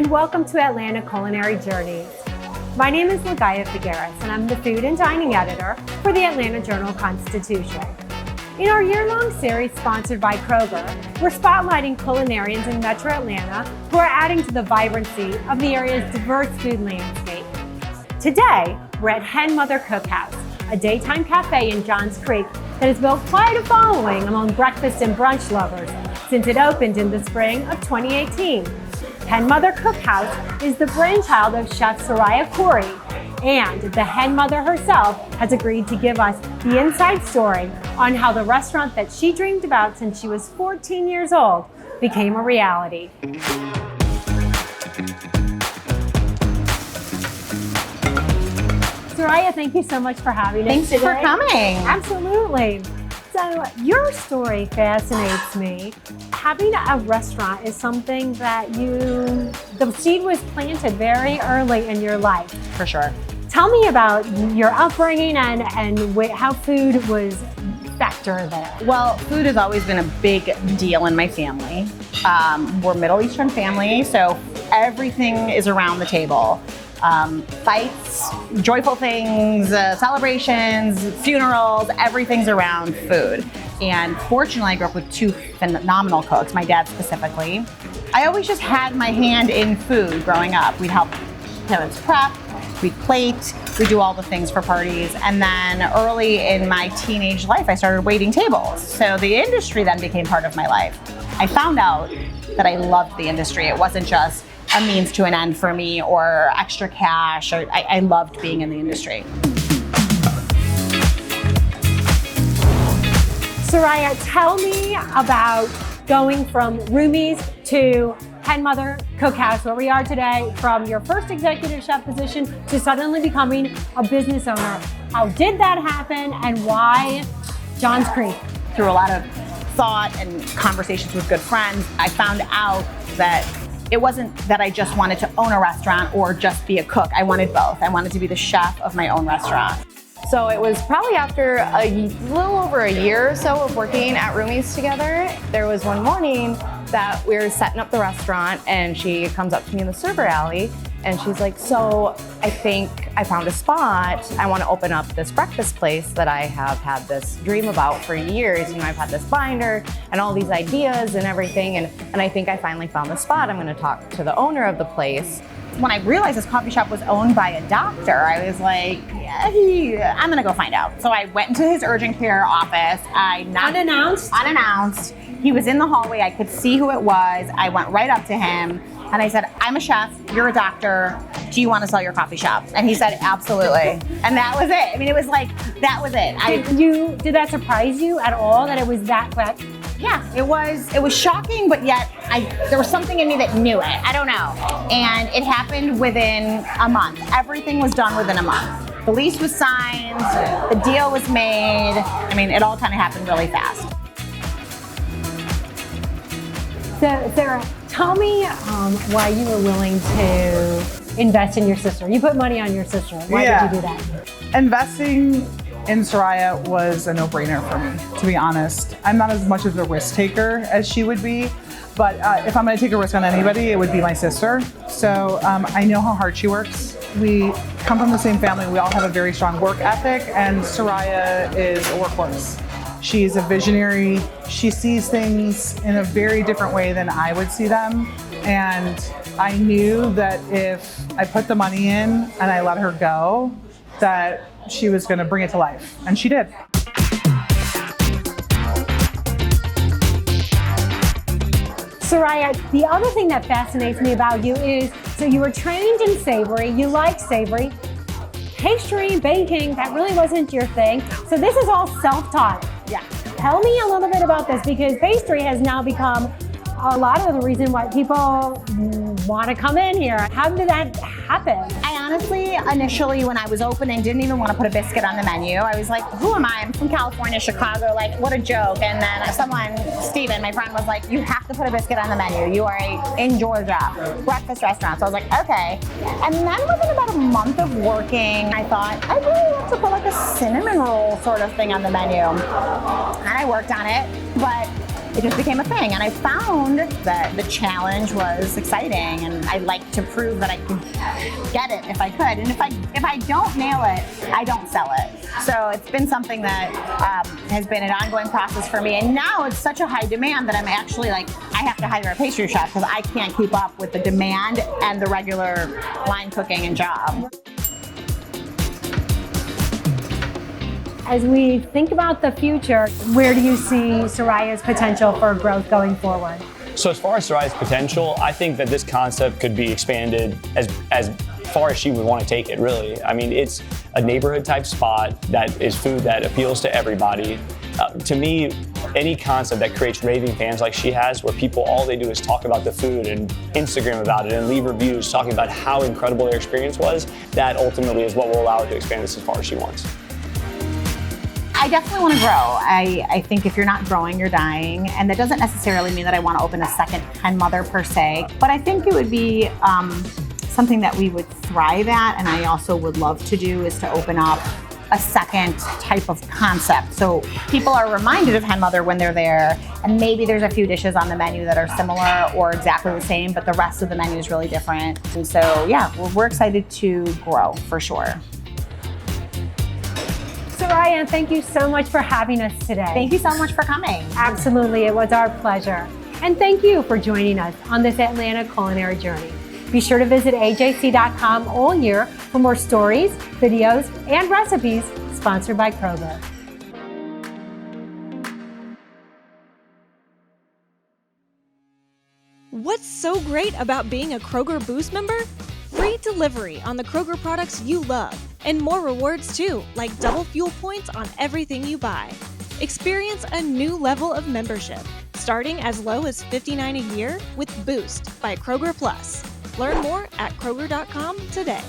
and welcome to Atlanta Culinary Journeys. My name is Ligaya Figueres, and I'm the food and dining editor for the Atlanta Journal-Constitution. In our year-long series sponsored by Kroger, we're spotlighting culinarians in Metro Atlanta who are adding to the vibrancy of the area's diverse food landscape. Today, we're at Hen Mother Cookhouse, a daytime cafe in Johns Creek that has built quite a following among breakfast and brunch lovers since it opened in the spring of 2018. Hen Mother Cookhouse is the brainchild of Chef Soraya Corey, and the Hen Mother herself has agreed to give us the inside story on how the restaurant that she dreamed about since she was 14 years old became a reality. Soraya, thank you so much for having us Thanks today. for coming. Absolutely. So your story fascinates me. Having a restaurant is something that the seed was planted very early in your life. For sure. Tell me about your upbringing and how food was factor there. Well, food has always been a big deal in my family. We're Middle Eastern family, so everything is around the table. Fights, joyful things, celebrations, funerals, everything's around food. And fortunately, I grew up with two phenomenal cooks, my dad specifically. I always just had my hand in food growing up. We'd help parents prep, we'd plate, we'd do all the things for parties. And then early in my teenage life, I started waiting tables. So the industry then became part of my life. I found out that I loved the industry. It wasn't just a means to an end for me or extra cash. I loved being in the industry. Soraya, tell me about going from Roomies to Hen Mother Cookhouse, where we are today, from your first executive chef position to suddenly becoming a business owner. How did that happen and why Johns Creek? Through a lot of thought and conversations with good friends, I found out that it wasn't that I just wanted to own a restaurant or just be a cook. I wanted both. I wanted to be the chef of my own restaurant. So it was probably after a little over a year or so of working at Roomies together. There was one morning that we were setting up the restaurant and she comes up to me in the server alley and she's like, so I think I found a spot. I want to open up this breakfast place that I have had this dream about for years. You know, I've had this binder and all these ideas and everything. And I think I finally found the spot. I'm going to talk to the owner of the place. When I realized this coffee shop was owned by a doctor, I was like, I'm going to go find out. So I went into his urgent care office. I knocked unannounced. He was in the hallway. I could see who it was. I went right up to him. And I said, I'm a chef, you're a doctor, do you want to sell your coffee shop? And he said, absolutely. And that was it. I mean, it was like, that was it. Did that surprise you at all that it was that quick? Yeah, it was shocking, but yet there was something in me that knew it. I don't know. And it happened within a month. Everything was done within a month. The lease was signed, the deal was made. I mean, it all kind of happened really fast. So, Sarah, tell me why you were willing to invest in your sister. You put money on your sister. Why did you do that? Investing in Soraya was a no-brainer for me, to be honest. I'm not as much of a risk taker as she would be, but if I'm going to take a risk on anybody, it would be my sister. So I know how hard she works. We come from the same family. We all have a very strong work ethic, and Soraya is a workhorse. She's a visionary. She sees things in a very different way than I would see them. And I knew that if I put the money in and I let her go, that she was going to bring it to life. And she did. Soraya, the other thing that fascinates me about you is, so you were trained in savory, you like savory, pastry, baking, that really wasn't your thing. So this is all self-taught. Yeah. Tell me a little bit about this, because pastry has now become a lot of the reason why people want to come in here. How did that happen? I honestly, initially when I was opening, didn't even want to put a biscuit on the menu. I was like, who am I? I'm from California, Chicago, like what a joke. And then someone, Steven, my friend, was like, you have to put a biscuit on the menu. You are in Georgia, breakfast restaurant. So I was like, okay. And then within about a month of working, I thought, I really want to put like a cinnamon roll sort of thing on the menu. And I worked on it, but it just became a thing. And I found that the challenge was exciting, and I like to prove that I could get it if I could. And if I don't nail it, I don't sell it. So it's been something that has been an ongoing process for me. And now it's such a high demand that I'm actually like, I have to hire a pastry chef because I can't keep up with the demand and the regular line cooking and job. As we think about the future, where do you see Soraya's potential for growth going forward? So as far as Soraya's potential, I think that this concept could be expanded as far as she would want to take it, really. I mean, it's a neighborhood type spot that is food that appeals to everybody. To me, any concept that creates raving fans like she has, where people, all they do is talk about the food and Instagram about it and leave reviews talking about how incredible their experience was, that ultimately is what will allow her to expand this as far as she wants. I definitely want to grow. I think if you're not growing, you're dying. And that doesn't necessarily mean that I want to open a second Hen Mother per se, but I think it would be something that we would thrive at. And I also would love to do is to open up a second type of concept. So people are reminded of Hen Mother when they're there, and maybe there's a few dishes on the menu that are similar or exactly the same, but the rest of the menu is really different. And so yeah, we're excited to grow for sure. Soraya, thank you so much for having us today. Thank you so much for coming. Absolutely, it was our pleasure. And thank you for joining us on this Atlanta culinary journey. Be sure to visit ajc.com all year for more stories, videos, and recipes sponsored by Kroger. What's so great about being a Kroger Boost member? Free delivery on the Kroger products you love, and more rewards too, like double fuel points on everything you buy. Experience a new level of membership, starting as low as $59 a year with Boost by Kroger Plus. Learn more at Kroger.com today.